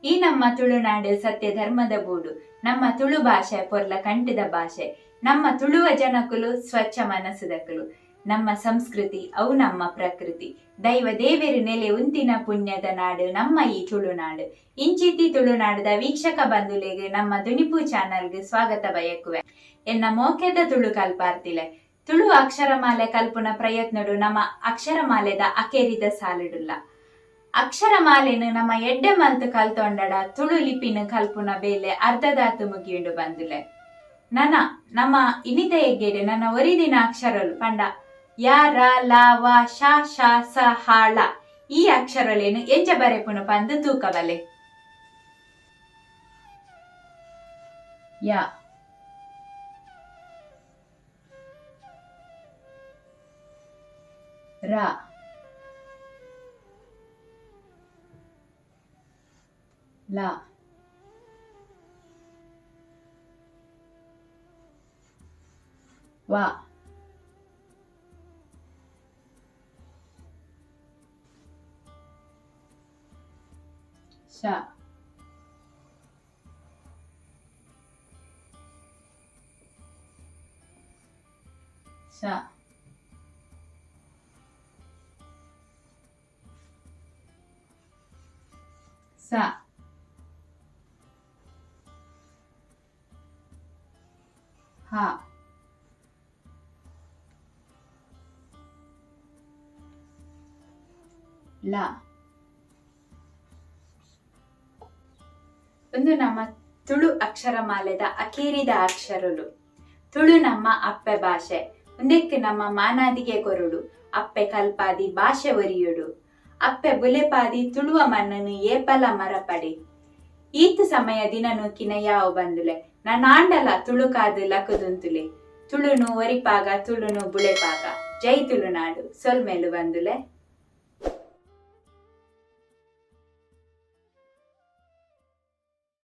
ಈ ನಮ್ಮ ತುಳುನಾಡು ಸತ್ಯ ಧರ್ಮದ ಬೂಡು. ನಮ್ಮ ತುಳು ಭಾಷೆ ಪೊರ್ಲ ಕಂಠದ ಭಾಷೆ. ನಮ್ಮ ತುಳುವ ಜನಕುಲು ಸ್ವಚ್ಛ ಮನಸ್ಸುದಕುಲು. ನಮ್ಮ ಸಂಸ್ಕೃತಿ ಅವು ನಮ್ಮ ಪ್ರಕೃತಿ. ದೈವ ದೇವೇರು ನೆಲೆ ಉಂತಿನ ಪುಣ್ಯದ ನಾಡು ನಮ್ಮ ಈ ತುಳುನಾಡು. ಇಂಚಿತಿ ತುಳುನಾಡದ ವೀಕ್ಷಕ ಬಂಧುಲೆಗೆ ನಮ್ಮ ದುನಿಪು ಚಾನಲ್ಗೆ ಸ್ವಾಗತ ಬಯಕುವೆ. ಎನ್ನ ಮೋಕೆದ ತುಳು ಕಲ್ಪಾರ್ತಿಲೆ. ತುಳು ಅಕ್ಷರಮಾಲೆ ಕಲ್ಪುನ ಪ್ರಯತ್ನಡು ನಮ್ಮ ಅಕ್ಷರಮಾಲೆದ ಅಕೇರಿದ ಸಾಲಿಡುಲ್ಲ. ಅಕ್ಷರಮಾಲೆನು ನಮ್ಮ ಎಡ್ಡೆ ಮಲ್ತು ಕಲ್ತೊಂಡಡ ತುಳು ಲಿಪಿನ ಕಲ್ಪುನ ಬೇಲೆ ಅರ್ಧದಾತು ಮುಗಿಯುಂಡು ಬಂದುಲೆ. ನಮ್ಮ ಇನಿದ ಎಗ್ಗೆಡೆ ನನ್ನ ಒರಿದಿನ ಅಕ್ಷರಲು ಪಂಡ ಯ ರ ಲ ವ ಶ ಶ ಸ ಹ ಳ ಈ ಅಕ್ಷರಲೇನು ಎಂಜ ಬರೆಪುನು ಪಂದು ತೂಕವಲೆ. ಯ ರ ಲ ವ ಶ ಶ ಸ ಹ ಲ. ಒಂದು ನಮ್ಮ ತುಳು ಅಕ್ಷರಮಾಲೆದ ಅಕೇರಿದ ಅಕ್ಷರಲು. ತುಳು ನಮ್ಮ ಅಪ್ಪೆ ಭಾಷೆ. ಒಂದಕ್ಕೆ ನಮ್ಮ ಮಾನಾದಿಗೆ ಕೊರುಡು. ಅಪ್ಪೆ ಕಲ್ಪಾದಿ ಭಾಷೆ ಒರಿಯುಡು. ಅಪ್ಪೆ ಬುಲೆಪಾದಿ ತುಳುವ ಮಣ್ಣನು ಏಪಲ ಮರಪಡಿ. ಈತು ಸಮಯ ದಿನ ನೂಕಿನ ಯಾವ ಬಂದುಲೆ. ನಾಂಡಲ ತುಳುಕಾದು ಲಕುದುಂತುಲೆ. ತುಳುನು ಒರಿಪಾಗ ತುಳುನು ಬುಳೆಪಾಗ. ಜೈ ತುಳುನಾಡು ಸೊಲ್ಮೆಲು ಬಂದುಲೆ.